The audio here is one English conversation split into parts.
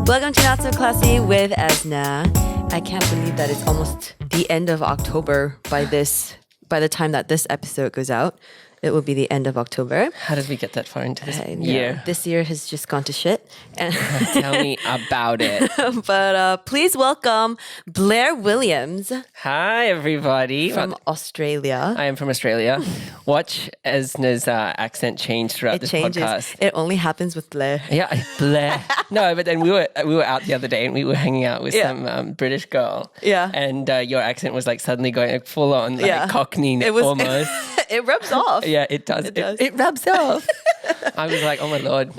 Welcome to Not So Classy with eSNa. I can't believe that it's almost the end of October by the time that this episode goes out. It will be the end of October. How did we get that far into this year? This year has just gone to shit. Tell me about it. But please welcome Blair Williams. Hi, everybody. From Australia. I am from Australia. Watch eSna's accent change throughout this podcast. It only happens with Blair. Yeah, Blair. No, but then we were out the other day and we were hanging out with some British girl. Yeah. And your accent was like suddenly going like full on like Cockney almost. It rubs off. Yeah, it does. It rubs off. I was like, oh my Lord.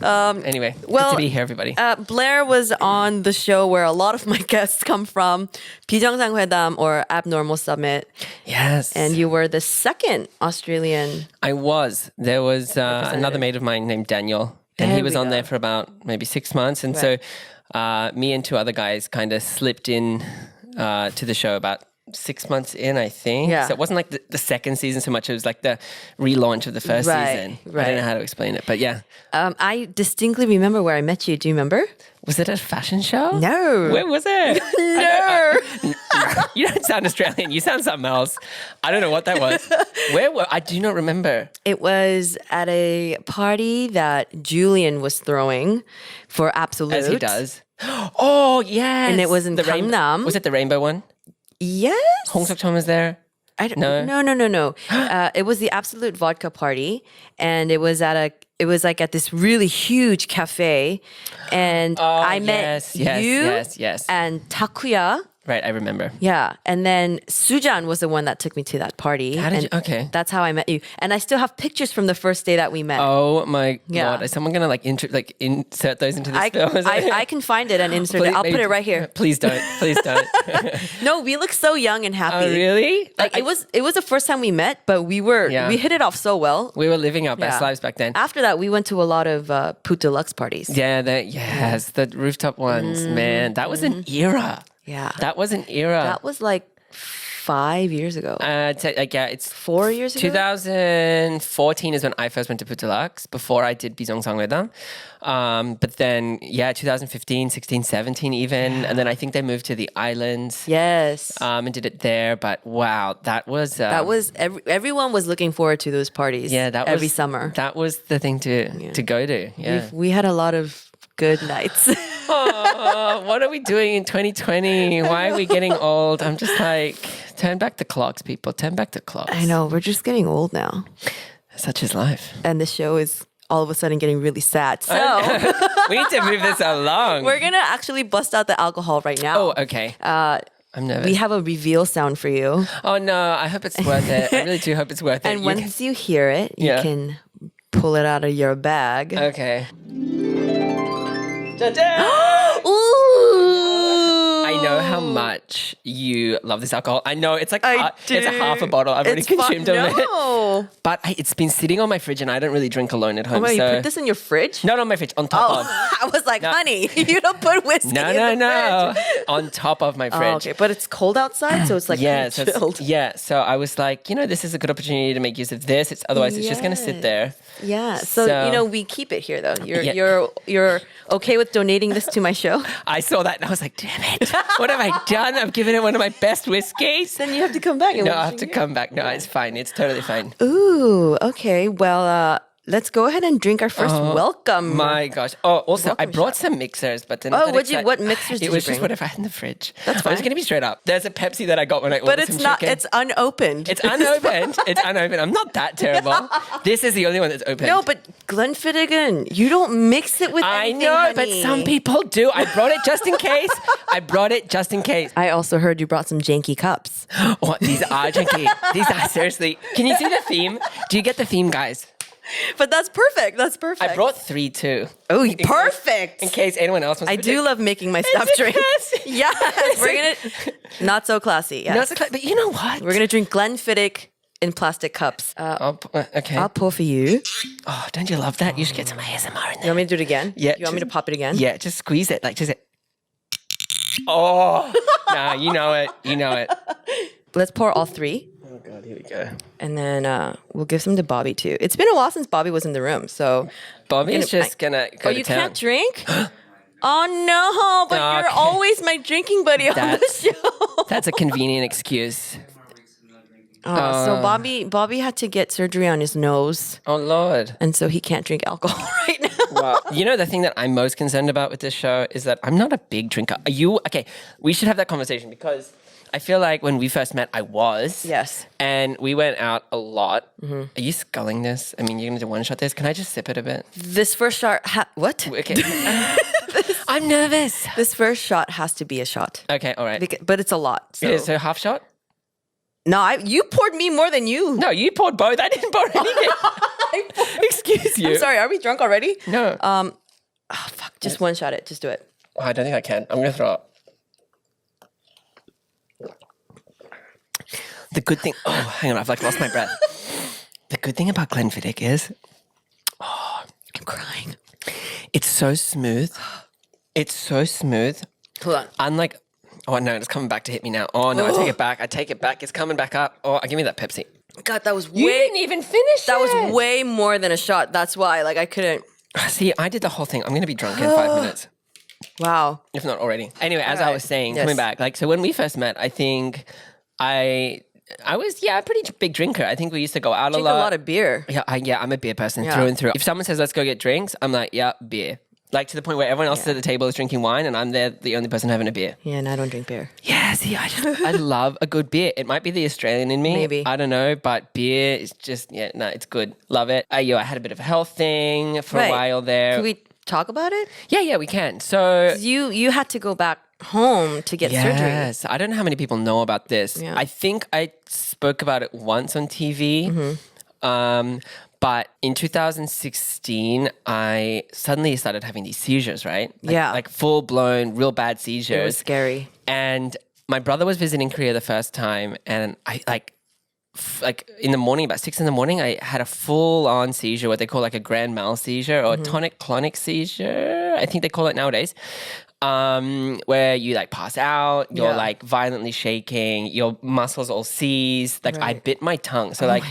Anyway, good to be here, everybody. Blair was on the show where a lot of my guests come from, 비정상회담 or Abnormal Summit. Yes. And you were the second Australian. I was. There was another mate of mine named Daniel, and he was on there for about maybe 6 months. And so me and two other guys kind of slipped in to the show about 6 months in, I think. Yeah. So it wasn't like the second season so much. It was like the relaunch of the first season. Right. I don't know how to explain it, but yeah. I distinctly remember where I met you. Do you remember? Was it a fashion show? No. Where was it? No. You don't sound Australian. You sound something else. I don't know what that was. I do not remember. It was at a party that Julian was throwing for Absolute. As he does. Oh, yes. And it was in Gangnam. Was it the rainbow one? Yes. Hong Seok-cheon was there? No. It was the Absolute Vodka party, and it was at this really huge cafe, and I met you and Takuya. Right, I remember. Yeah, and then Sujan was the one that took me to that party. How did you? Okay. That's how I met you, and I still have pictures from the first day that we met. Oh my God! Is someone gonna insert those into this film? I can find it and insert it. I'll put it right here. Please don't. Please don't. No, we look so young and happy. Oh really? Like it was the first time we met, but we hit it off so well. We were living our best lives back then. After that, we went to a lot of Put Deluxe parties. Yeah, the rooftop ones. Man, that was an era. Yeah. That was an era. That was like 5 years ago. It's 4 years ago. 2014 is when I first went to Put Deluxe, before I did 비정상회담. But then, 2015, 16, 17 even. And then I think they moved to the islands. Yes. And did it there. But wow, that was... everyone was looking forward to those parties. Yeah, every summer. That was the thing to go to. Yeah. We had a lot of good nights. Oh, what are we doing in 2020? Why are we getting old? I'm just like, turn back the clocks, people. Turn back the clocks. I know. We're just getting old now. Such is life. And the show is all of a sudden getting really sad. So we need to move this along. We're going to actually bust out the alcohol right now. Oh, okay. I'm nervous. We have a reveal sound for you. Oh, no. I hope it's worth it. I really do hope it's worth it. And once you hear it, you can pull it out of your bag. Okay. Ooh! I know how much you love this alcohol. I know it's like it's a half a bottle. I've already consumed of it. But it's been sitting on my fridge and I don't really drink alone at home. Oh, you put this in your fridge? Not on my fridge, on top of. I was like, honey, you don't put whiskey in the fridge. On top of my fridge. Oh, okay, but it's cold outside, so it's like chilled. So I was like, this is a good opportunity to make use of this. Otherwise it's just going to sit there. Yeah, so we keep it here though. You're okay with donating this to my show? I saw that and I was like, damn it. What have I done? I've given it one of my best whiskeys. Then you have to come back. No, I have to come back. No, it's fine. It's totally fine. Ooh, okay. Well, let's go ahead and drink our first welcome. My gosh. Oh, also, I brought some mixers, but then what mixers did you bring? It was just whatever I had in the fridge. That's fine. I was going to be straight up. There's a Pepsi that I got when I ordered some chicken. But it's unopened. It's unopened. It's unopened. I'm not that terrible. This is the only one that's open. No, but Glenfiddich, you don't mix it with anything, I know, honey. but some people do. I brought it just in case. I also heard you brought some janky cups. What? These are janky. These are seriously. Can you see the theme? Do you get the theme, guys? But that's perfect. I brought 3 too. Oh, perfect. In case anyone else wants to. I do love making my stuff drink. Yes, we're going to. Not so classy. Yes. Not so classy. But you know what? We're going to drink Glenfiddich in plastic cups. Okay. I'll pour for you. Oh, don't you love that? You should get some ASMR in there. You want me to do it again? Yeah. You want me to pop it again? Yeah, just squeeze it. Like, just. Oh, nah, you know it. Let's pour all 3. Oh God, here we go. And then we'll give some to Bobby too. It's been a while since Bobby was in the room, so Bobby's just gonna go to you town. can't drink? Oh no, but you're always my drinking buddy on the show. That's a convenient excuse. So Bobby had to get surgery on his nose. Oh Lord. And so he can't drink alcohol right now. Wow. You know, the thing that I'm most concerned about with this show is that I'm not a big drinker. Are you? Okay, we should have that conversation because I feel like when we first met, I was. Yes. And we went out a lot. Mm-hmm. Are you sculling this? I mean, you're going to one-shot this? Can I just sip it a bit? This first shot... what? Okay. I'm nervous. This first shot has to be a shot. Okay, all right. But it's a lot. So. So half shot? No, you poured me more than you. No, you poured both. I didn't pour anything. Excuse you. I'm sorry. Are we drunk already? No. Oh, fuck. Just one shot it. Just do it. Oh, I don't think I can. I'm going to throw up. The good thing... Oh, hang on. I've lost my breath. The good thing about Glenfiddich is... Oh, I'm crying. It's so smooth. It's so smooth. Hold on. Unlike... Oh, no, it's coming back to hit me now. Oh, no, I take it back. It's coming back up. Oh, give me that Pepsi. God, that was way... You didn't even finish That was way more than a shot. That's why, I couldn't... See, I did the whole thing. I'm going to be drunk in 5 minutes. Wow. If not already. Anyway, as I was saying, coming back, so when we first met, I think I was, a pretty big drinker. I think we used to go out a lot. Drink a lot of beer. Yeah, I'm a beer person through and through. If someone says, let's go get drinks, I'm like, yeah, beer. Like to the point where everyone else at the table is drinking wine and I'm there, the only person having a beer. Yeah, and I don't drink beer. Yeah, see, I love a good beer. It might be the Australian in me. Maybe. I don't know, but beer is just, it's good. Love it. I had a bit of a health thing for a while there. Can we talk about it? Yeah, we can. So you had to go back home to get surgery. Yes, I don't know how many people know about this. Yeah. I think I spoke about it once on TV. Mm-hmm. But in 2016, I suddenly started having these seizures, right? Like full-blown, real bad seizures. It was scary. And my brother was visiting Korea the first time, and I in the morning, about 6 a.m, I had a full-on seizure, what they call like a grand mal seizure or tonic-clonic seizure, I think they call it nowadays. Where you pass out, you're violently shaking, your muscles all seize. I bit my tongue. So I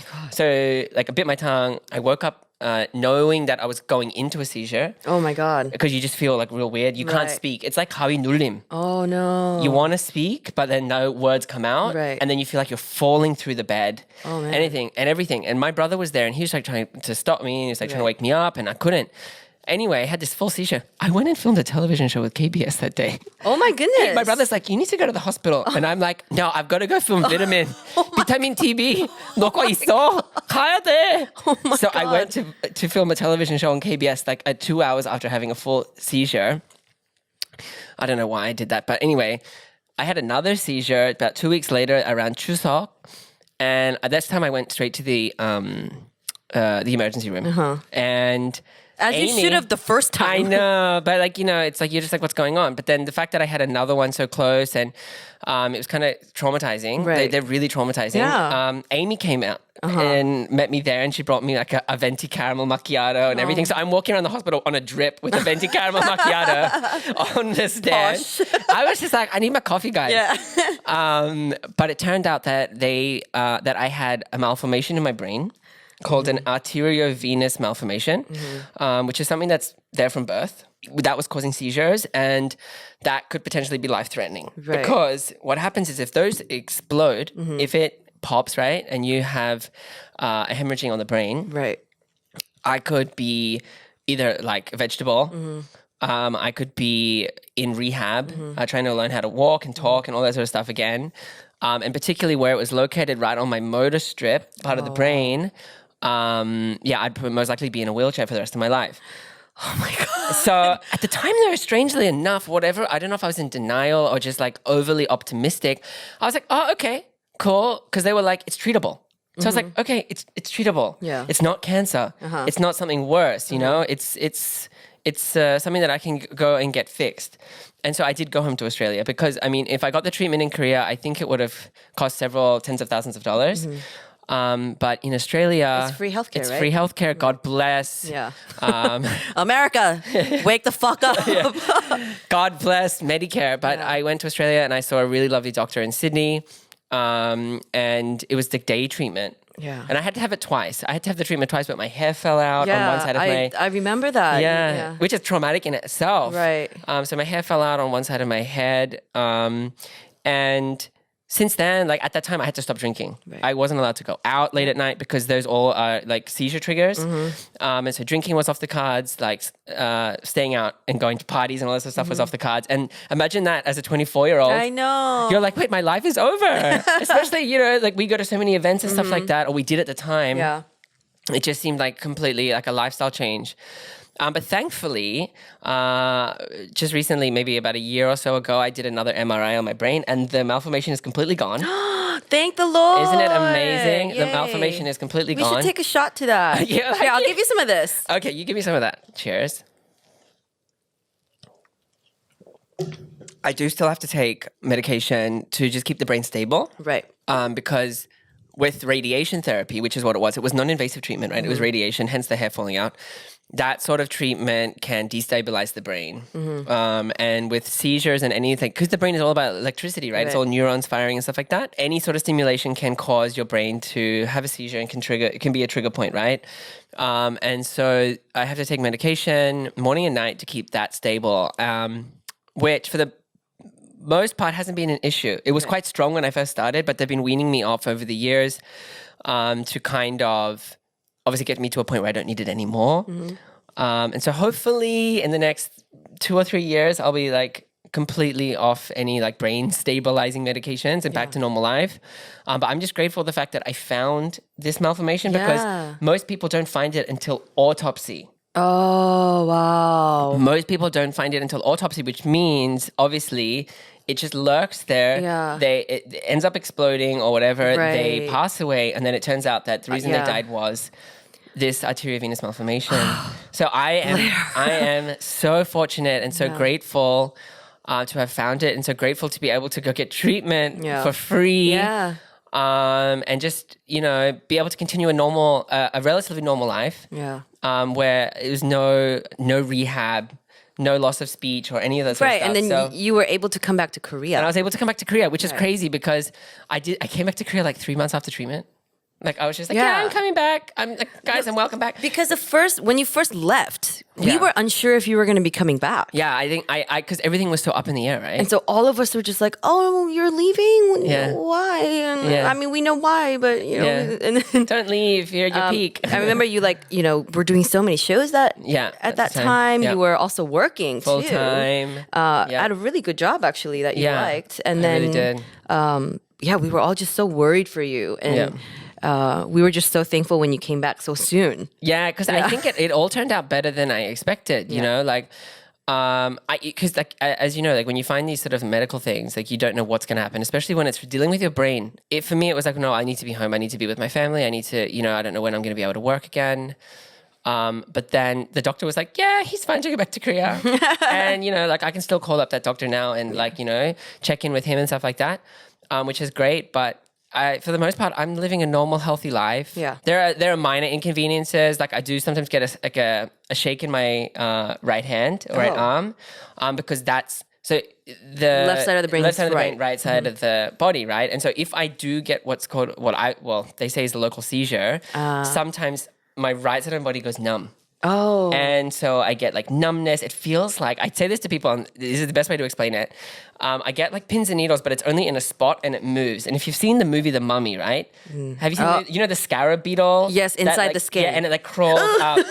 bit my tongue. I woke up knowing that I was going into a seizure. Oh my God. Because you just feel real weird. You can't speak. It's like hawi nullim. Oh no. You want to speak, but then no words come out. Right. And then you feel like you're falling through the bed. Oh man. Anything and everything. And my brother was there and he was trying to stop me. And he was trying to wake me up and I couldn't. Anyway, I had this full seizure. I went and filmed a television show with KBS that day. Oh my goodness. My brother's like, you need to go to the hospital. And I'm like, no, I've got to go film vitamin. Vitamin TB. 너거 있어. 가야 돼. Oh my so God. I went to film a television show on KBS 2 hours after having a full seizure. I don't know why I did that. But anyway, I had another seizure about 2 weeks later around Chuseok. And at that time I went straight to the emergency room. And... As Amy, you should have the first time. I know, but it's you're just what's going on? But then the fact that I had another one so close and it was kind of traumatizing. Right. They're really traumatizing. Yeah. Amy came out and met me there and she brought me a venti caramel macchiato and everything. So I'm walking around the hospital on a drip with a venti caramel macchiato on the stand. Posh. I was just like, I need my coffee, guys. Yeah. But it turned out that that I had a malformation in my brain called an arteriovenous malformation, which is something that's there from birth. That was causing seizures, and that could potentially be life-threatening. Right. Because what happens is if those explode, if it pops, right, and you have a hemorrhaging on the brain, right, I could be either a vegetable, I could be in rehab, trying to learn how to walk and talk and all that sort of stuff again. And particularly where it was located right on my motor strip, part of the brain, I'd most likely be in a wheelchair for the rest of my life. Oh my God. So at the time though, strangely enough, I don't know if I was in denial or just overly optimistic. I was like, oh, okay, cool. Because they were like, it's treatable. So I was like, okay, it's treatable. Yeah. It's not cancer. It's not something worse, you know? It's something that I can go and get fixed. And so I did go home to Australia because, if I got the treatment in Korea, I think it would have cost several tens of thousands of dollars. But in Australia... It's free healthcare, It's right? free healthcare. God bless. Yeah. America, wake the fuck up. God bless Medicare. But I went to Australia and I saw a really lovely doctor in Sydney. And it was the day treatment. Yeah. And I had to have it twice. I had to have the treatment twice, but my hair fell out on one side of my... I remember that. Yeah, which is traumatic in itself. Right. So my hair fell out on one side of my head. And since then, like at that time, I had to stop drinking. Right. I wasn't allowed to go out late at night because those all are like seizure triggers. And so drinking was off the cards, like staying out and going to parties and all this sort of stuff was off the cards. And imagine that as a 24-year-old. I know. You're like, wait, my life is over. Especially, you know, like we go to so many events and stuff like that, or we did at the time. Yeah. It just seemed like completely like a lifestyle change. But thankfully, just recently, maybe about a year or so ago, I did another MRI on my brain and the malformation is completely gone. Thank the Lord. Isn't it amazing? Yay. The malformation is completely gone. We should take a shot to that. Yeah, like, Here, I'll give you some of this. Okay, you give me some of that. Cheers. I do still have to take medication to just keep the brain stable. Right. Because with radiation therapy, which is what it was non-invasive treatment, right? It was radiation, hence the hair falling out. That sort of treatment can destabilize the brain. And with seizures and anything, because the brain is all about electricity, right? It's all neurons firing and stuff like that. Any sort of stimulation can cause your brain to have a seizure and it can be a trigger point, right? And so I have to take medication morning and night to keep that stable, which for the most part hasn't been an issue. It was quite strong when I first started, but they've been weaning me off over the years to kind of obviously get me to a point where I don't need it anymore. And so hopefully in the next 2 or 3 years, I'll be like completely off any like brain stabilizing medications and back to normal life. But I'm just grateful for the fact that I found this malformation because most people don't find it until autopsy. Oh, wow. Most people don't find it until autopsy, which means obviously it just lurks there. Yeah. It ends up exploding or whatever. Right. They pass away, and then it turns out that the reason they died was this arteriovenous malformation. So I am so fortunate and so grateful to have found it, and so grateful to be able to go get treatment for free. Yeah. And just, you know, be able to continue a relatively normal life. Yeah. Where it was no rehab, no loss of speech or any of that sort of stuff. Right, and then you were able to come back to Korea. And I was able to come back to Korea, which is crazy because I came back to Korea like 3 months after treatment. Like I was just like, I'm coming back. I'm like, guys, I'm welcome back. Because when you first left, we were unsure if you were going to be coming back. Yeah, I think because everything was so up in the air, right? And so all of us were just like, oh, you're leaving? Yeah. Why? And I mean, we know why, but you know. And then, don't leave. You're at your peak. I remember you were doing so many shows at that time. You were also working full too. Time. Had a really good job actually that you liked. And then, really did. we were all just so worried for you. And we were just so thankful when you came back so soon. Yeah, because I think it all turned out better than I expected. You know, like, because like as you know, like when you find these sort of medical things, like you don't know what's going to happen, especially when it's dealing with your brain. For me, it was like, no, I need to be home. I need to be with my family. I need to, you know, I don't know when I'm going to be able to work again. But then the doctor was like, yeah, he's fine to go back to Korea. And, you know, like I can still call up that doctor now and like, you know, check in with him and stuff like that, which is great. But for the most part, I'm living a normal, healthy life. Yeah. There are minor inconveniences. Like I do sometimes get a shake in my right hand or right arm, because that's so the left side of the brain, right side of the body, right? And so if I do get what's called they say is the local seizure, sometimes my right side of my body goes numb. Oh. And so I get like numbness. It feels like, I'd say this to people, and this is the best way to explain it. I get like pins and needles, but it's only in a spot and it moves. And if you've seen the movie The Mummy, right? Have you seen, you know, the scarab beetle? Yes, inside the skin. Yeah, and it like crawls up.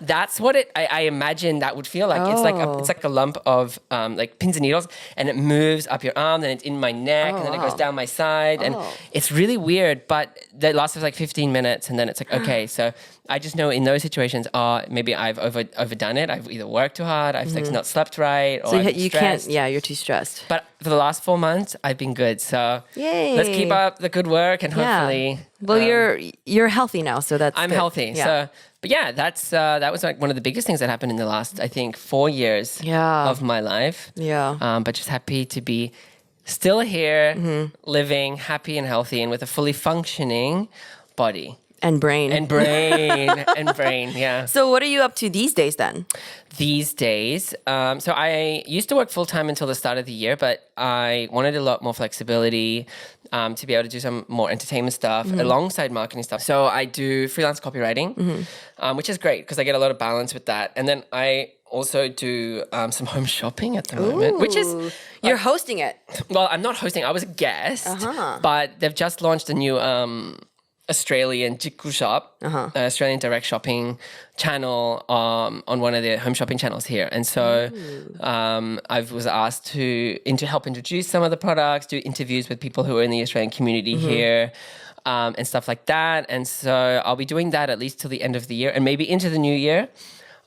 That's what I imagine that would feel like. It's like a lump of like pins and needles, and it moves up your arm, then it's in my neck, and then it goes down my side. And it's really weird, but that lasts for like 15 minutes, and then it's like, okay, so I just know in those situations, maybe I've overdone it. I've either worked too hard, I've like not slept right, or so you can't. Yeah, you're too stressed. But for the last 4 months, I've been good. So let's keep up the good work, and hopefully. Well, you're healthy now, so that's. I'm good. healthy. Yeah. So, but yeah, that was like one of the biggest things that happened in the last, I think, 4 years of my life. Yeah. But just happy to be still here, living happy and healthy, and with a fully functioning body. And brain. And brain, yeah. So what are you up to these days then? These days, so I used to work full-time until the start of the year, but I wanted a lot more flexibility to be able to do some more entertainment stuff alongside marketing stuff. So I do freelance copywriting, which is great because I get a lot of balance with that. And then I also do some home shopping at the moment, which is... You're hosting it. Well, I'm not hosting. I was a guest, but they've just launched a new Australian Jikku shop, Australian direct shopping channel on one of the home shopping channels here. And so I was asked to help introduce some of the products, do interviews with people who are in the Australian community here, and stuff like that. And so I'll be doing that at least till the end of the year and maybe into the new year.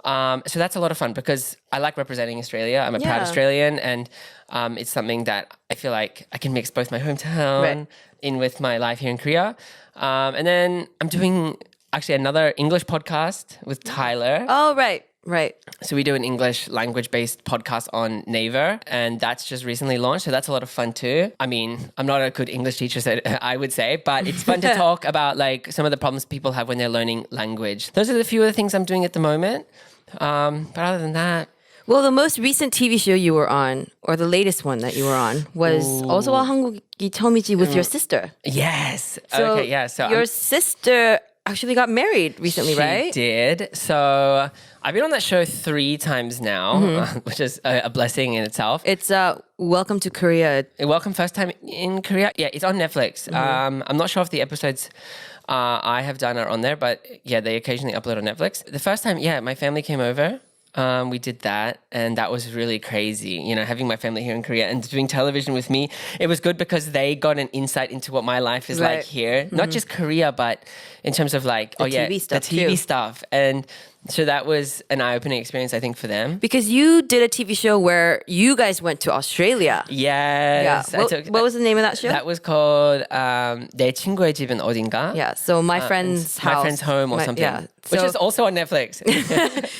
So that's a lot of fun because I like representing Australia. I'm a proud Australian, and it's something that I feel like I can mix both my hometown in with my life here in Korea. And then I'm doing actually another English podcast with Tyler. Oh, right. So we do an English language-based podcast on Naver, and that's just recently launched. So that's a lot of fun too. I mean, I'm not a good English teacher, so I would say, but it's fun to talk about like some of the problems people have when they're learning language. Those are the few of the things I'm doing at the moment. But other than that, well, the most recent TV show you were on, or the latest one that you were on, was 어서와 한국이 처음이지 with your sister. Yes. So okay, yeah. So your sister actually got married recently, right? She did. So I've been on that show 3 times now, which is a blessing in itself. It's Welcome to Korea. Welcome first time in Korea. Yeah, it's on Netflix. I'm not sure if the episodes I have done are on there, but yeah, they occasionally upload on Netflix. The first time, my family came over. We did that, and that was really crazy. You know, having my family here in Korea and doing television with me, it was good because they got an insight into what my life is like here. Not just Korea, but in terms of like, the TV stuff. And so that was an eye-opening experience, I think, for them. Because you did a TV show where you guys went to Australia. Yes. Yeah. What was the name of that show? That was called 내 친구의 집은 어딘가? Yeah, so my friend's house. My friend's home or something. Yeah. Which is also on Netflix.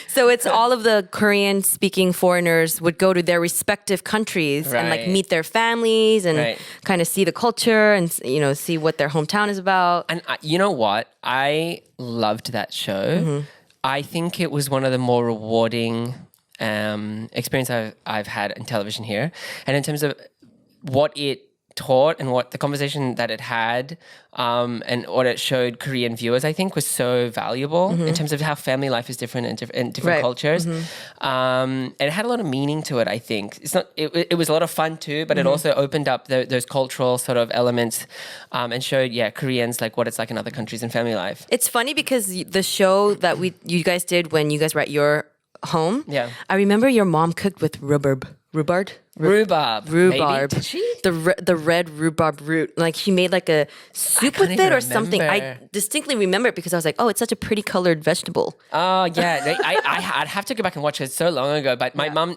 So it's all of the Korean-speaking foreigners would go to their respective countries and like meet their families and kind of see the culture and, you know, see what their hometown is about. And you know what? I loved that show. I think it was one of the more rewarding experience I've had in television here. And in terms of what it taught and what the conversation that it had and what it showed Korean viewers, I think was so valuable in terms of how family life is different in different cultures. And it had a lot of meaning to it, I think. It was a lot of fun too, but it also opened up those cultural sort of elements and showed, Koreans like what it's like in other countries and family life. It's funny because the show that you guys did when you guys were at your home, I remember your mom cooked with rhubarb. Rhubarb. Maybe. Did she? The red rhubarb root. Like she made like a soup with it or something. I distinctly remember it because I was like, oh, it's such a pretty colored vegetable. Oh yeah, I'd have to go back and watch it. So long ago. But my mom,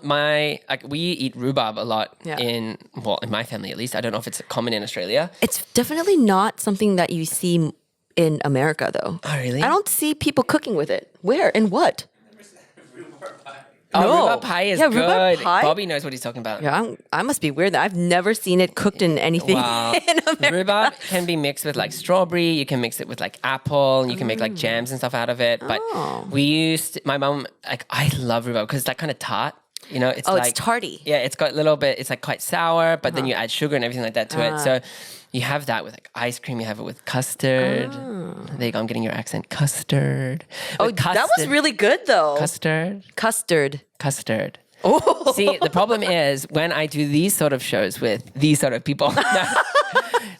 we eat rhubarb a lot in my family at least. I don't know if it's common in Australia. It's definitely not something that you see in America though. Oh really? I don't see people cooking with it. Where and what? Oh, rhubarb pie is good. Rhubarb pie? Bobby knows what he's talking about. Yeah, I must be weird. I've never seen it cooked in anything in America. Rhubarb can be mixed with like strawberry. You can mix it with like apple. And you can make like jams and stuff out of it. But my mom, like I love rhubarb because it's like kind of tart. You know, it's it's tarty. Yeah, it's got a little bit, it's like quite sour, but then you add sugar and everything like that to it. So you have that with like ice cream, you have it with custard. There you go, I'm getting your accent. Custard. That was really good though. Custard. Oh. See, the problem is when I do these sort of shows with these sort of people,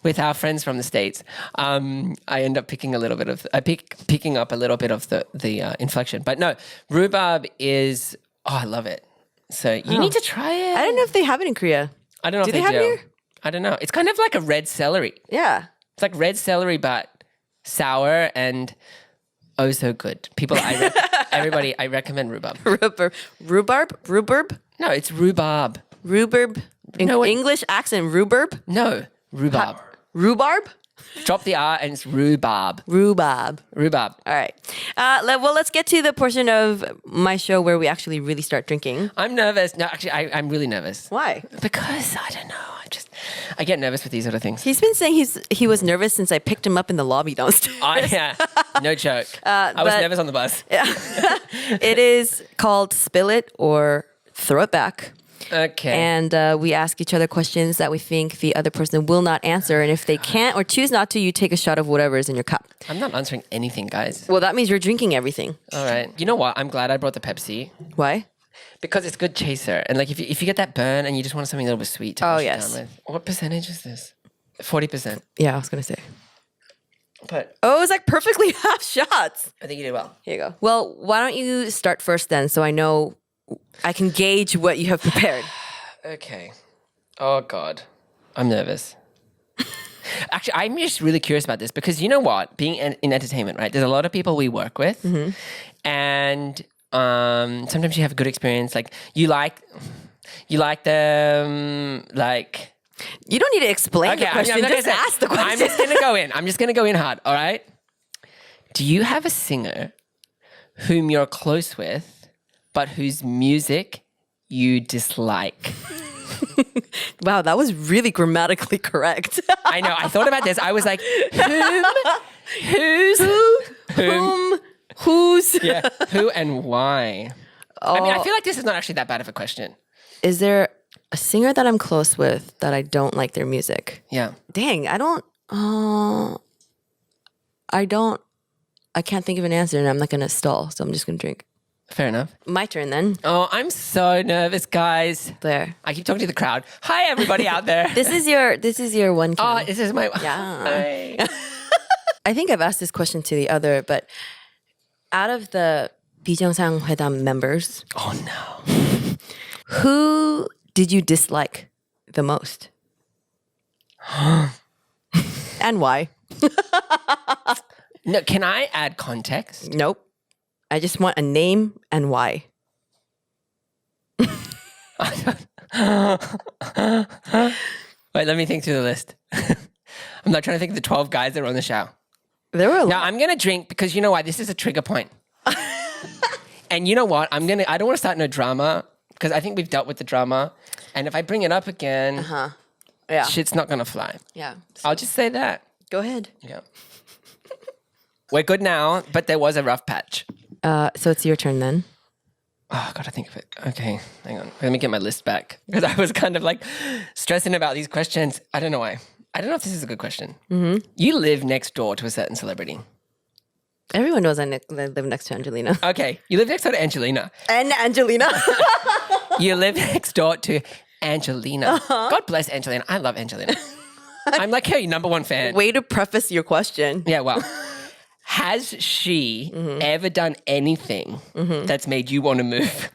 with our friends from the States, I end up picking up a little bit of the inflection. But no, rhubarb is, I love it. So you need to try it. I don't know if they have it in Korea. I don't know if they have it here? I don't know. It's kind of like a red celery. Yeah. It's like red celery, but sour and oh so good. Everybody, I recommend rhubarb. Rhubarb? No, it's rhubarb. Rhubarb? English accent, rhubarb? No, rhubarb. Rhubarb? Drop the R and it's rhubarb. Rhubarb. All right. Let's get to the portion of my show where we actually really start drinking. I'm nervous. No, actually, I'm really nervous. Why? Because, I don't know, I get nervous with these sort of things. He's been saying he was nervous since I picked him up in the lobby downstairs. Yeah, no joke. I was nervous on the bus. Yeah. It is called Spill It or Throw It Back. Okay. And we ask each other questions that we think the other person will not answer. And if they can't or choose not to, you take a shot of whatever is in your cup. I'm not answering anything, guys. Well, that means you're drinking everything. All right. You know what? I'm glad I brought the Pepsi. Why? Because it's good chaser. And like if you get that burn and you just want something a little bit sweet to wash it down with. What percentage is this? 40%. Yeah, I was going to say. But oh, it's like perfectly half shots. I think you did well. Here you go. Well, why don't you start first then so I know I can gauge what you have prepared. Okay. Oh, God. I'm nervous. Actually, I'm just really curious about this because you know what? Being in entertainment, right? There's a lot of people we work with. Mm-hmm. And sometimes you have a good experience. Like, you like them, like... You don't need to explain the question. Just ask the question. I'm just going to go in. I'm just going to go in hard, all right? Do you have a singer whom you're close with, but whose music you dislike? Wow, that was really grammatically correct. I know. I thought about this. I was like, whose, yeah, who and why? Oh. I mean, I feel like this is not actually that bad of a question. Is there a singer that I'm close with that I don't like their music? Yeah. Dang, I can't think of an answer and I'm not going to stall, so I'm just going to drink. Fair enough. My turn then. Oh, I'm so nervous, guys. Blair. I keep talking to the crowd. Hi, everybody out there. This is your one. Oh, this is my. Yeah. Hi. I think I've asked this question to the other, but out of the 비정상 회담 members, oh no, who did you dislike the most, and why? No, can I add context? Nope. I just want a name and why. Wait, let me think through the list. I'm not trying to think of the 12 guys that were on the show. There were a lot. Now, I'm going to drink because you know why? This is a trigger point. And you know what? I don't want to start no drama because I think we've dealt with the drama. And if I bring it up again, yeah, shit's not going to fly. Yeah. I'll just say that. Go ahead. Yeah. We're good now, but there was a rough patch. So it's your turn then. Oh, I gotta think of it. Okay, hang on. Let me get my list back because I was kind of like stressing about these questions. I don't know why. I don't know if this is a good question. Mm-hmm. You live next door to a certain celebrity. Everyone knows I live next to Angelina. Okay, you live next door to Angelina. And Angelina. You live next door to Angelina. Uh-huh. God bless Angelina. I love Angelina. I'm like her number one fan. Way to preface your question. Yeah, well. Has she ever done anything that's made you want to move?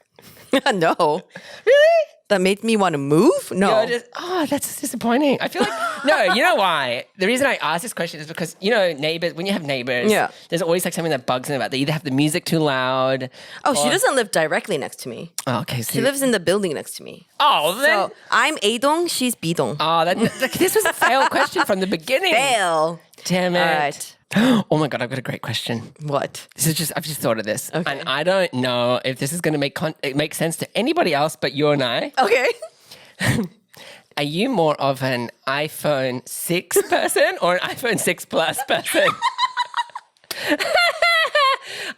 No. Really? That made me want to move? No. That's disappointing. I feel like, no, you know why? The reason I ask this question is because, you know, neighbors, when you have neighbors, there's always like something that bugs them about. They either have the music too loud. Oh, she doesn't live directly next to me. Oh, okay. So she lives in the building next to me. Oh, then. So I'm A-dong, she's B-dong. Oh, this was a failed question from the beginning. Fail. Damn it. All right. Oh my God, I've got a great question. What? I've just thought of this. Okay. And I don't know if this is going to make sense to anybody else but you and I. Okay. Are you more of an iPhone 6 person or an iPhone 6 Plus person?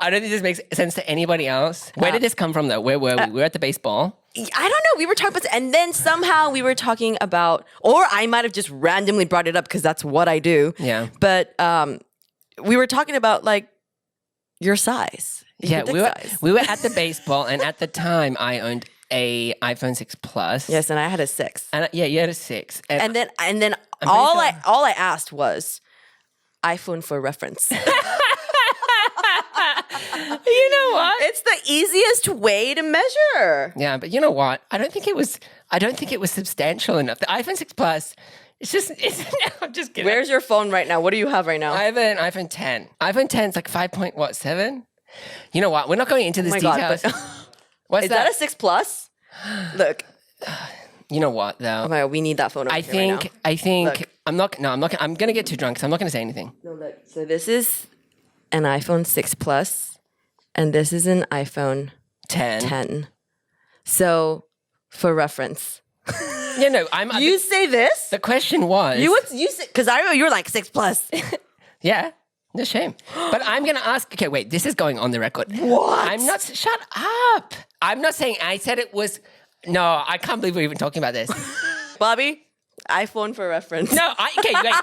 I don't think this makes sense to anybody else. Where did this come from though? Where were we? We were at the baseball. I don't know. We were talking about, and then somehow we were talking about, or I might have just randomly brought it up because that's what I do. Yeah. But we were talking about like your size. Yeah, we were at the baseball, and at the time I owned a iPhone 6 Plus. Yes, and I had a 6. And yeah, you had a 6. And then all I asked was iPhone for reference. You know what? It's the easiest way to measure. Yeah, but you know what? I don't think it was substantial enough. The iPhone 6 Plus, I'm just kidding. Where's your phone right now? What do you have right now? I have an iPhone 10. iPhone 10 is like 5.7? You know what? We're not going into this details. God, What's is that a 6 Plus? Look. You know what though? Oh my God, we need that phone. I think look. I'm going to get too drunk, so I'm not going to say anything. No, look. So this is an iPhone 6 Plus, and this is an iPhone 10. So, for reference, No. You say this? The question was... You say... Because I remember you were like 6+. Yeah. No shame. But I'm going to ask... Okay, wait. This is going on the record. What? I'm not... Shut up. I'm not saying... I said it was... No, I can't believe we're even talking about this. Bobby, iPhone for reference. No, okay, wait.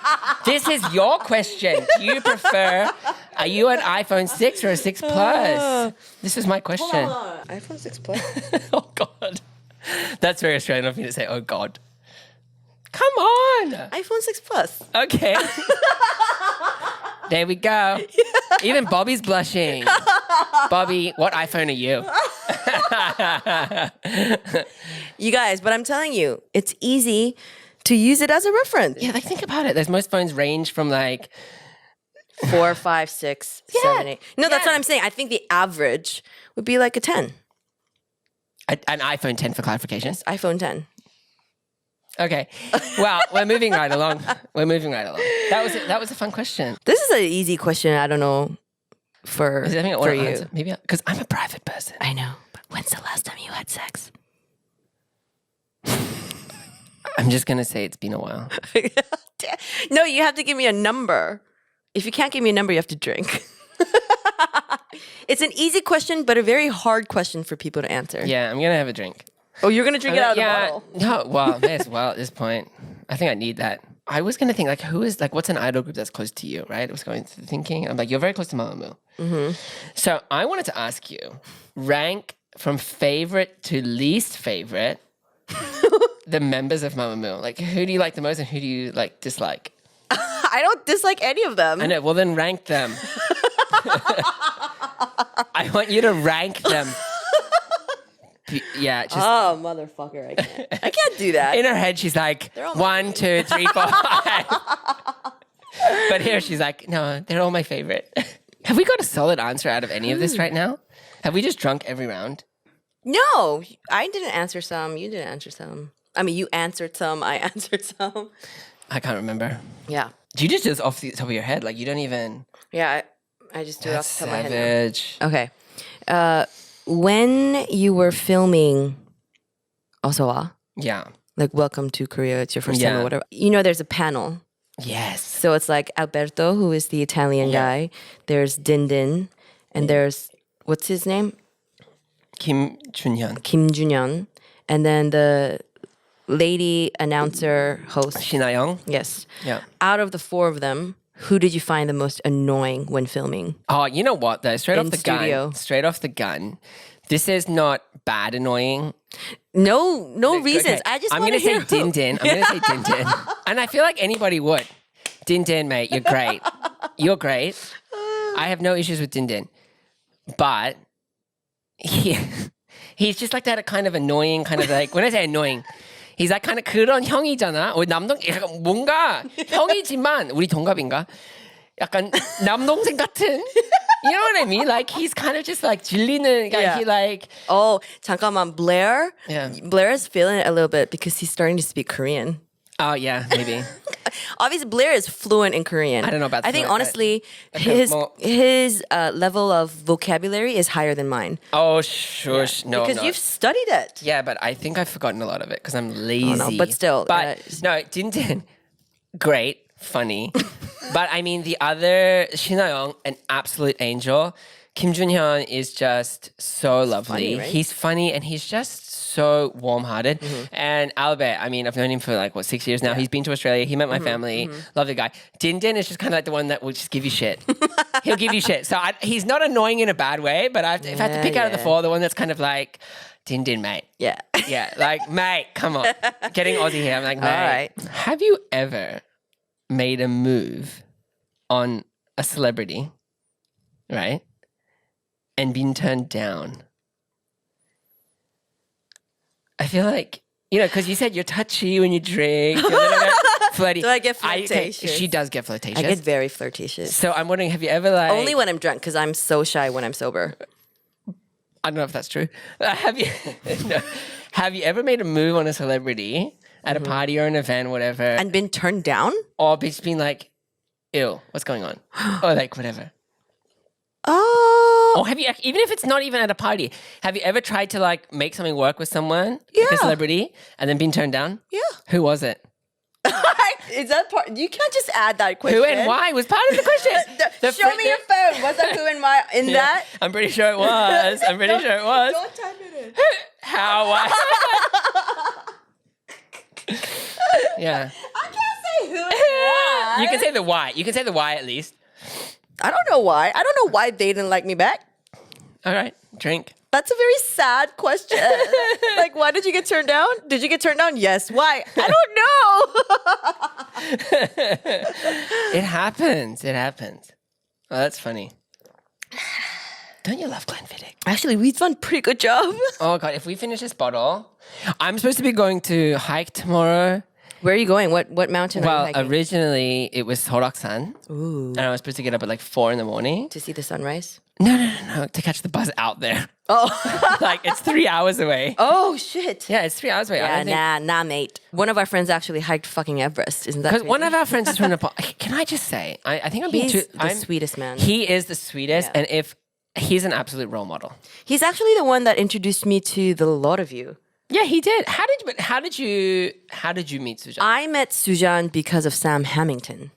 This is your question. Do you prefer... Are you an iPhone 6 or a 6 Plus? This is my question. iPhone 6 Plus. Oh, God. That's very Australian of me to say, oh, God. Come on. iPhone 6 Plus. Okay. There we go. Even Bobby's blushing. Bobby, what iPhone are you? You guys, but I'm telling you, it's easy to use it as a reference. Yeah, like think about it. There's most phones range from like 4, 5, 6, 7, 8. No, that's what I'm saying. I think the average would be like a 10. An iPhone 10 for clarification. Yes, iPhone 10. Okay. Well, we're moving right along. That was a fun question. This is an easy question. I don't know for you. Answer? Maybe because I'm a private person. I know. But when's the last time you had sex? I'm just going to say it's been a while. No, you have to give me a number. If you can't give me a number, you have to drink. It's an easy question, but a very hard question for people to answer. Yeah, I'm going to have a drink. Oh, you're going to drink it out of the bottle? No, well, may as well at this point. I think I need that. I was going to think, like, what's an idol group that's close to you, right? I was going through thinking. I'm like, you're very close to Mamamoo. Mm-hmm. So I wanted to ask you, rank from favorite to least favorite the members of Mamamoo. Like, who do you like the most and who do you, like, dislike? I don't dislike any of them. I know. Well, then rank them. I want you to rank them. Yeah. Just, oh, motherfucker. I can't do that. In her head, she's like, 1, 2, 3, 4, 5. But here she's like, no, they're all my favorite. Have we got a solid answer out of any of this right now? Have we just drunk every round? No, I didn't answer some. You didn't answer some. I mean, you answered some. I answered some. I can't remember. Yeah. Do you just off the top of your head? Like, you don't even... Yeah, I just do it off the top of my head. Savage. Okay. When you were filming Osowa, yeah, like Welcome to Korea, it's your first time or whatever, you know there's a panel. Yes. So it's like Alberto, who is the Italian guy. There's Din, and there's, what's his name? Kim Junhyun. Kim Junhyun. And then the lady announcer host. Shinayong. Yes. Yeah. Out of the 4 of them, who did you find the most annoying when filming? Oh, you know what though? Straight In off studio. the gun. This is not bad annoying. No reasons. Okay. I just I'm want to say hear Din. I'm gonna say Din. And I feel like anybody would. Din, mate, you're great. You're great. I have no issues with Din. But he's just like that kind of annoying, kind of like, when I say annoying, he's like kind of 그런 형이잖아. 약간 뭔가 형이지만 우리 동갑인가? 약간 남동생 같은. You know what I mean? Like he's kind of just like 질리는 guy. Yeah. He like Oh, 잠깐만, Blair. Yeah. Blair is feeling it a little bit because he's starting to speak Korean. Oh yeah, maybe. Obviously, Blair is fluent in Korean. I don't know about I think fluent, honestly, okay, his level of vocabulary is higher than mine. Oh shush, no, because I'm not. you've studied it. Yeah, but I think I've forgotten a lot of it because I'm lazy. Oh, no, but still, But no, Din, great, funny. But I mean, the other Shinayong, an absolute angel. Kim Junhyun is just so lovely. Funny, right? He's funny and he's just so warm-hearted. Mm-hmm. And Albert, I mean, I've known him for like, 6 years now. Yeah. He's been to Australia. He met my family. Mm-hmm. Lovely guy. Din is just kind of like the one that will just give you shit. He'll give you shit. So he's not annoying in a bad way, but if I have to pick out of the 4, the one that's kind of like, Din, mate. Yeah. Yeah, like, mate, come on. Getting Aussie here. I'm like, mate. All right. Have you ever made a move on a celebrity, right, and been turned down? I feel like, because you said you're touchy when you drink, you're a little bit flirty. Do I get flirtatious? She does get flirtatious. I get very flirtatious. So I'm wondering, have you ever like... Only when I'm drunk, because I'm so shy when I'm sober. I don't know if that's true. Have you ever made a move on a celebrity at a party or an event, whatever, and been turned down? Or just been like, ew, what's going on? Or like, whatever. Oh... Or have you, even if it's not even at a party, have you ever tried to like make something work with someone, like a celebrity, and then been turned down? Yeah. Who was it? Is that part? You can't just add that question. Who and why was part of the question. Show me your phone. Was that who and why in that? I'm pretty sure it was. I'm pretty sure it was. Don't type it in. How? Why? Yeah. I can't say who and why. You can say the why. You can say the why at least. I don't know why. I don't know why they didn't like me back. All right. Drink. That's a very sad question. Like, why did you get turned down? Did you get turned down? Yes. Why? I don't know. It happens. It happens. Oh, that's funny. Don't you love Glenfiddich? Actually, we've done a pretty good job. Oh, God. If we finish this bottle, I'm supposed to be going to hike tomorrow. Where are you going? What mountain are you hiking? Well, originally it was Soraksan. Ooh. And I was supposed to get up at like 4 a.m. To see the sunrise? No. To catch the bus out there. Oh. Like, it's 3 hours away. Oh, shit. Yeah, it's 3 hours away. Yeah, nah, mate. One of our friends actually hiked fucking Everest. Isn't that Because crazy? one of our friends is from Nepal. Can I just say, I think I'm being He's too... the sweetest man. He is the sweetest. Yeah. And if he's an absolute role model. He's actually the one that introduced me to the lot of you. Yeah, he did. How did you meet Sujan? I met Sujan because of Sam Hamilton.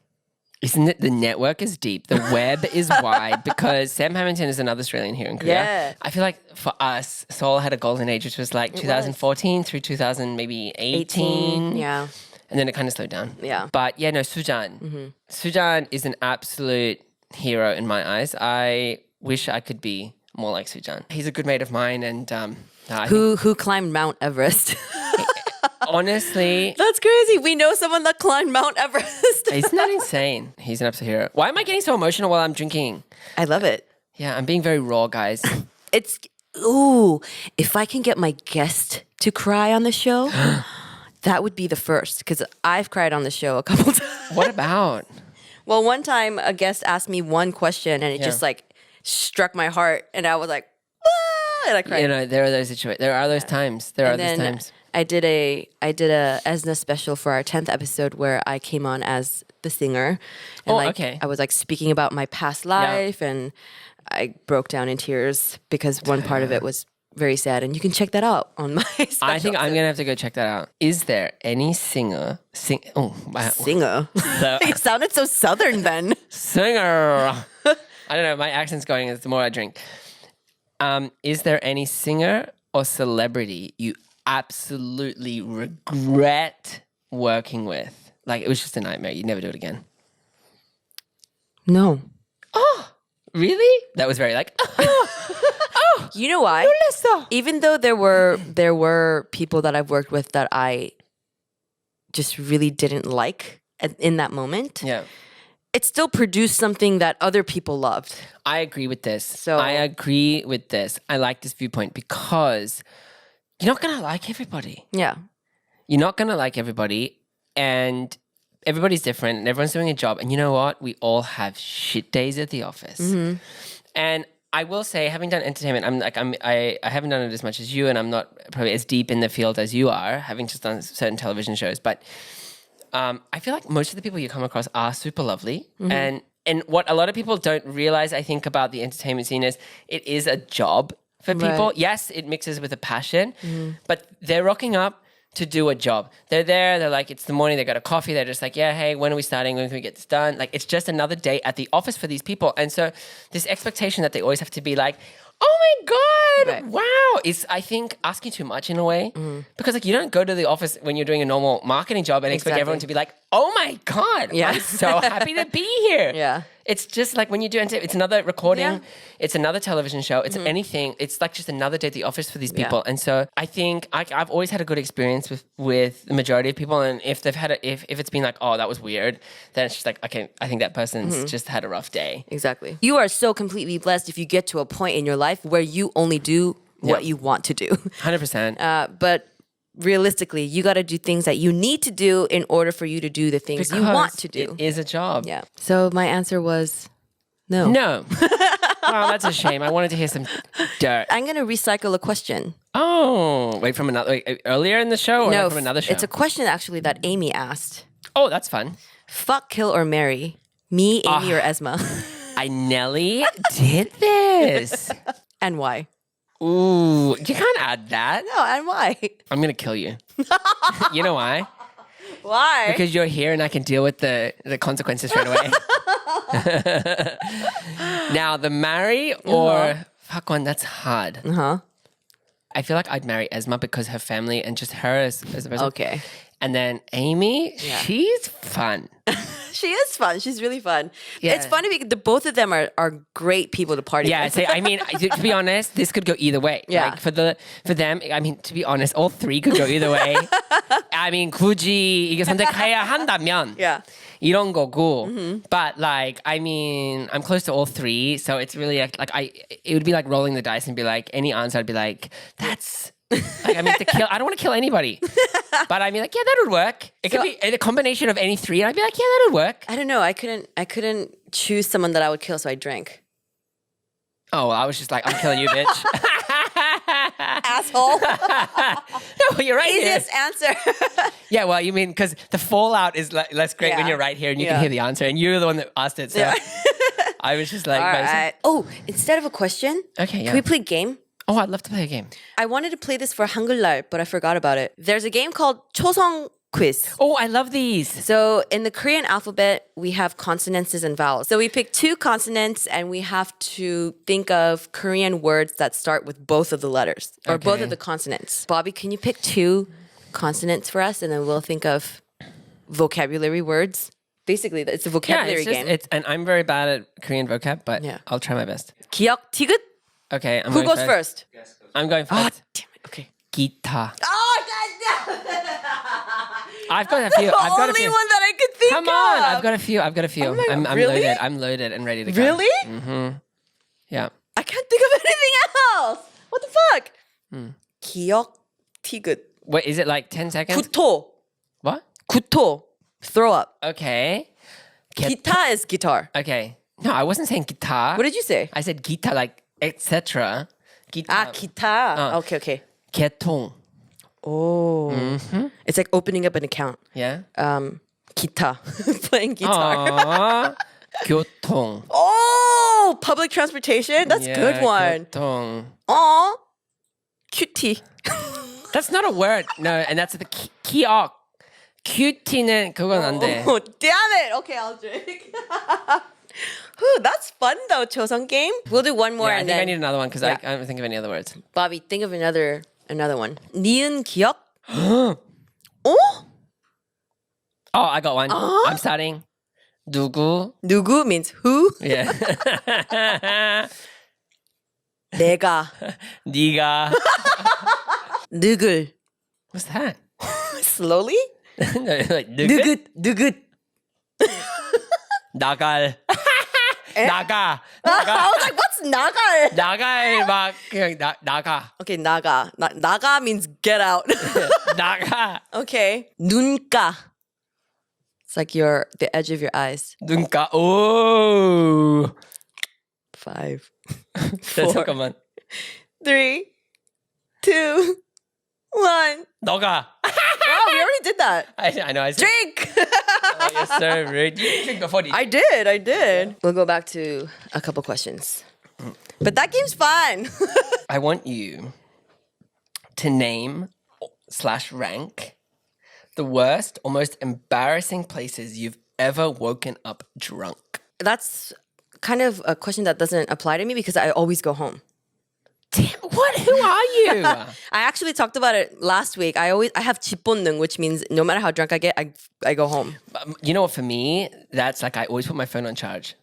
Isn't it? The network is deep. The web is wide because Sam Hamilton is another Australian here in Korea. Yeah. I feel like for us, Seoul had a golden age, which was like 2014 through 2000, maybe 18. Yeah. And then it kind of slowed down. Yeah. But yeah, no, Sujan. Mm-hmm. Sujan is an absolute hero in my eyes. I wish I could be more like Sujan. He's a good mate of mine and... Who climbed Mount Everest? Honestly, That's crazy. We know someone that climbed Mount Everest. isn't that insane? He's an absolute hero. Why am I getting so emotional while I'm drinking? I love it. Yeah, I'm being very raw, guys. If I can get my guest to cry on the show, that would be the first because I've cried on the show a couple times. What about? Well, one time a guest asked me one question and it just like struck my heart and I was like, ah, and I cried. You know, there are those situations. There are those times. I did a ESNa special for our 10th episode where I came on as the singer. And okay. I was like speaking about my past life and I broke down in tears because one part of it was very sad and you can check that out on my special. I think I'm going to have to go check that out. Is there any singer? Singer? It sounded so southern then. Singer. I don't know. My accent's going as the more I drink. Is there any singer or celebrity you absolutely regret working with? Like, it was just a nightmare. You'd never do it again. No. Oh, really? That was very like, oh. You know why? Even though there were people that I've worked with that I just really didn't like in that moment. Yeah. It still produced something that other people loved. I agree with this. I agree with this. I like this viewpoint because you're not going to like everybody. Yeah. You're not going to like everybody and everybody's different and everyone's doing a job. And you know what? We all have shit days at the office. Mm-hmm. And I will say, having done entertainment, I haven't done it as much as you and I'm not probably as deep in the field as you are, having just done certain television shows. But I feel like most of the people you come across are super lovely. Mm-hmm. And what a lot of people don't realize, I think, about the entertainment scene is it is a job for people. Right. Yes, it mixes with a passion, but they're rocking up to do a job. They're there, they're like, it's the morning, they got a coffee, they're just like, yeah, hey, when are we starting? When can we get this done? Like, it's just another day at the office for these people. And so this expectation that they always have to be like, oh my God, wow, is, I think, asking too much in a way. Because like you don't go to the office when you're doing a normal marketing job and expect everyone to be like, oh my God, I'm so happy to be here. Yeah. It's just like when you do it's another recording, it's another television show, it's anything. It's like just another day at the office for these people. And so I think I've always had a good experience with the majority of people. And if they've had if it's been like, oh, that was weird, then it's just like, okay, I think that person's just had a rough day. Exactly. You are so completely blessed if you get to a point in your life where you only do what you want to do. 100%. But realistically, you got to do things that you need to do in order for you to do the things you want to do. It is a job. Yeah. So my answer was no. No. Oh, that's a shame. I wanted to hear some dirt. I'm going to recycle a question. Oh, wait, from another earlier in the show or from another show? It's a question actually that Amy asked. Oh, that's fun. Fuck, kill, or marry? Me, Amy, or Esma? I guy Nelly did this. And why? Ooh, you can't add that. No, and why? I'm going to kill you. You know why? Why? Because you're here and I can deal with the consequences straight away. Now, the marry or fuck one, that's hard. I feel like I'd marry Esma because her family and just her as a person. Okay. And then Amy, she's fun. She is fun. She's really fun. Yeah. It's funny because both of them are great people to party Yeah, with. so, I mean, to be honest, this could go either way. Yeah. Like for them, I mean, to be honest, all three could go either way. I mean, 굳이 이게 선택해야 한다면 Yeah. 이런 거고. But like, I mean, I'm close to all three, so it's really like it would be like rolling the dice and be like, any answer, I'd be like, that's. Like, I mean, to kill, I don't want to kill anybody. But I mean, like, yeah, that would work. It could be a combination of any three. And I'd be like, yeah, that would work. I don't know. I couldn't choose someone that I would kill, so I drank. Oh, well, I was just like, I'm killing you, bitch. Asshole. No, you're right. Easiest answer. Yeah, well, you mean, because the fallout is less great when you're right here and you can hear the answer. And you're the one that asked it. So I was just like, all right. Oh, instead of a question, okay, yeah. Can we play a game? Oh, I'd love to play a game. I wanted to play this for 한글날, but I forgot about it. There's a game called 초성 quiz. Oh, I love these. So in the Korean alphabet, we have consonants and vowels. So we pick two consonants and we have to think of Korean words that start with both of the letters or both of the consonants. Bobby, can you pick two consonants for us and then we'll think of vocabulary words? Basically, it's a vocabulary game. And I'm very bad at Korean vocab, but I'll try my best. 기억, 티귿? Okay, Who goes first? I'm going first. Oh, damn it. Okay. Guitar. Oh, God, no. I've got a few. The I've got a only few. one that I could think Come of. on, I've got a few. Oh my God, I'm really? loaded. I'm loaded and ready to go. Really? Mm-hmm. Yeah. I can't think of anything else. What the fuck? 기억, 티귿. Wait, is it like 10 seconds? 구토. What? 구토. Throw up. Okay. Guitar is guitar. Okay. No, I wasn't saying guitar. What did you say? I said guitar, like etc. Guitar. guitar. Okay. 개통. Oh. It's like opening up an account. Yeah. Guitar. Playing guitar. Aww. 교통. Oh, public transportation? That's a good one. 교통. Oh, cutie. That's not a word. No, and that's the 기억. 큐티는 그건 안 돼. Oh, damn it. Okay, I'll drink. Whew, that's fun though, 초성 game. We'll do one more Yeah, I and think I then need another one because I don't think of any other words. Bobby, think of another one. 니은 기억? Oh? Oh, I got one. I'm starting. 누구? 누구 means who? Yeah. 내가. 네가. 누굴. What's that? Slowly? No, like, 누구? 나갈. 나가. I was like, what's 나갈? 나갈 막 그냥 나가. Okay, 나가. 나가 means get out. 나가. Okay. 눈가. It's like the edge of your eyes. 눈가. 오. 5, 4, 잠깐만. 3, 2, 1. 너가. Wow, we already did that. I know. I said, Drink. oh, you're so rude. You drink before I did. We'll go back to a couple questions. But that game's fun. I want you to name / rank the worst or most embarrassing places you've ever woken up drunk. That's kind of a question that doesn't apply to me because I always go home. Damn, what? Who are you? I actually talked about it last week. I have 집본능, which means no matter how drunk I get, I go home. You know what? For me, that's like I always put my phone on charge.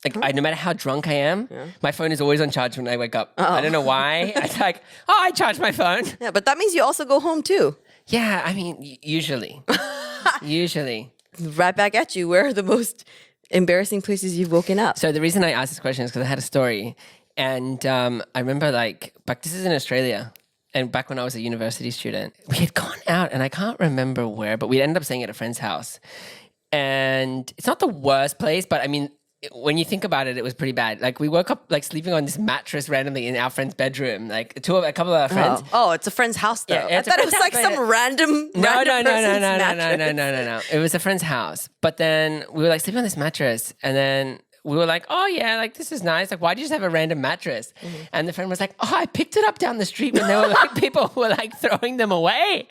Like no matter how drunk I am, my phone is always on charge when I wake up. I don't know why. It's like, I charge my phone. Yeah, but that means you also go home too. Yeah, I mean, usually. Right back at you. Where are the most embarrassing places you've woken up? So the reason I asked this question is because I had a story. And I remember this is in Australia. And back when I was a university student, we had gone out and I can't remember where, but we ended up staying at a friend's house. And it's not the worst place, but I mean, when you think about it, it was pretty bad. Like we woke up like sleeping on this mattress randomly in our friend's bedroom, like a couple of our friends. Oh, it's a friend's house though. Yeah, I thought it was like some random No. mattress. It was a friend's house. But then we were like sleeping on this mattress and then we were like, oh yeah, like this is nice. Like, why do you just have a random mattress? And the friend was like, oh, I picked it up down the street when there were like people who were like throwing them away.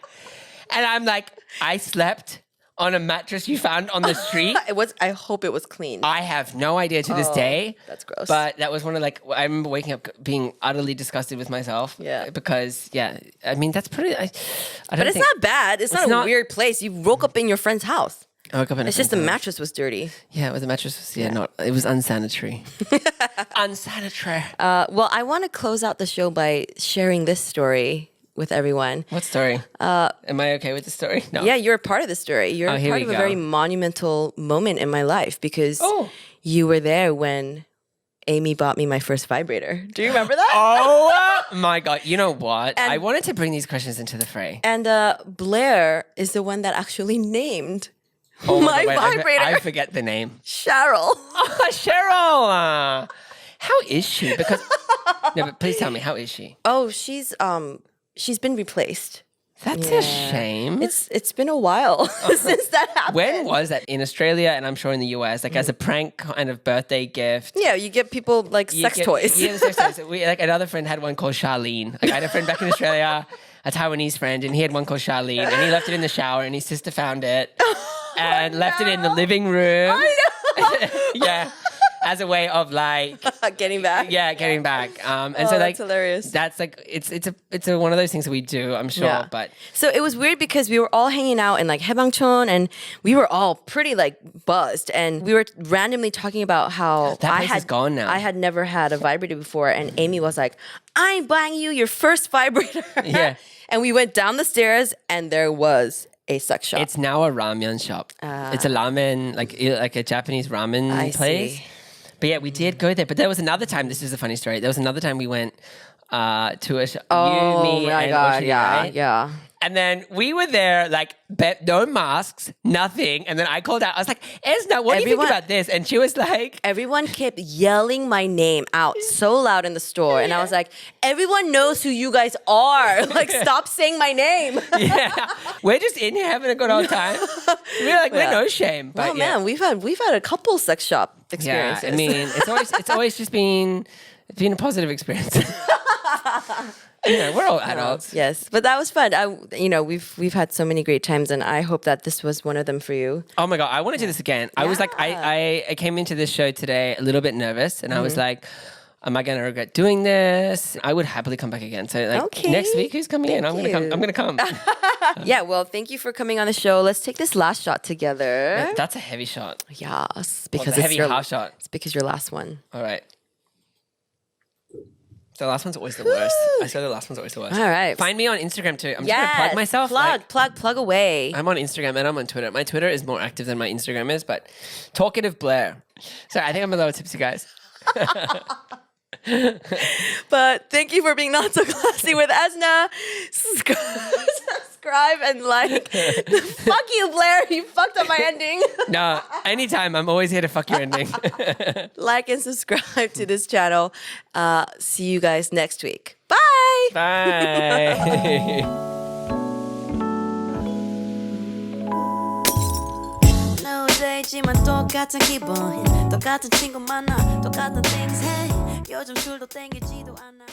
And I'm like, I slept on a mattress you found on the street. I hope it was clean. I have no idea to this day. That's gross. But that was one of like, I remember waking up being utterly disgusted with myself. Yeah. Because, I mean, that's pretty, I don't But it's think, not bad. It's not a weird place. You woke up in your friend's house. I woke up in It's just the mattress was dirty. Yeah, well, the mattress was, it was unsanitary. Unsanitary. Well, I want to close out the show by sharing this story with everyone. What story? Am I okay with the story? No. Yeah, you're a part of the story. You're part of a very monumental moment in my life because you were there when Amy bought me my first vibrator. Do you remember that? Oh my God. You know what? I wanted to bring these questions into the fray. And Blair is the one that actually named my vibrator. I forget the name. Cheryl. Oh, Cheryl. How is she? Because no, but please tell me, how is she? Oh, she's been replaced. That's a shame. It's been a while since that happened. When was that? In Australia and I'm sure in the US, like as a prank kind of birthday gift. Yeah, you get people like sex toys. Yeah, sex toys. Like another friend had one called Charlene. Like I had a friend back in Australia, a Taiwanese friend, and he had one called Charlene, and he left it in the shower, and his sister found it and left it in the living room. I know. Yeah. As a way of like getting back. Yeah, getting back. And so like that's hilarious. That's like it's a one of those things that we do, I'm sure. Yeah. But so it was weird because we were all hanging out in like Haebangchon and we were all pretty like buzzed and we were randomly talking about how that place is gone now. I had never had a vibrator before and Amy was like, I'm buying you your first vibrator. Yeah. And we went down the stairs and there was a sex shop. It's now a ramen shop. It's a ramen, like a Japanese ramen place. See. But yeah, we did go there. But there was another time. This is a funny story. There was another time we went to a shop. Oh, you, me, my and God. Ocean, Yeah, right? yeah. And then we were there, like, no masks, nothing. And then I called out. I was like, Esna, what do you think about this? And she was like... Everyone kept yelling my name out so loud in the store. And I was like, everyone knows who you guys are. Like, stop saying my name. Yeah. We're just in here having a good old time. We're like, we're no shame. But oh, man, we've had a couple sex shop experiences. Yeah, I mean, it's always just been a positive experience. You know, we're all adults. Yes, but that was fun. We've had so many great times, and I hope that this was one of them for you. Oh my God, I want to do this again. I was like, I came into this show today a little bit nervous, and I was like, am I going to regret doing this? I would happily come back again. So like next week, who's coming in? I'm gonna come. Yeah, well, thank you for coming on the show. Let's take this last shot together. That's a heavy shot. Yes, because it's a heavy half shot. It's because your last one. All right. The last one's always the worst. I swear the last one's always the worst. All right. Find me on Instagram too. I'm just going to plug myself. Plug away. I'm on Instagram and I'm on Twitter. My Twitter is more active than my Instagram is, but Talkative Blair. Sorry, I think I'm a little tipsy, guys. But thank you for being not so classy with ESNa. Subscribe and like. Fuck you, Blair. You fucked up my ending. No, anytime. I'm always here to fuck your ending. Like and subscribe to this channel. See you guys next week. Bye. Bye. 지만 똑같은 기분 똑같은 친구 만나 똑같은 things 해 요즘 술도 땡기지도 않아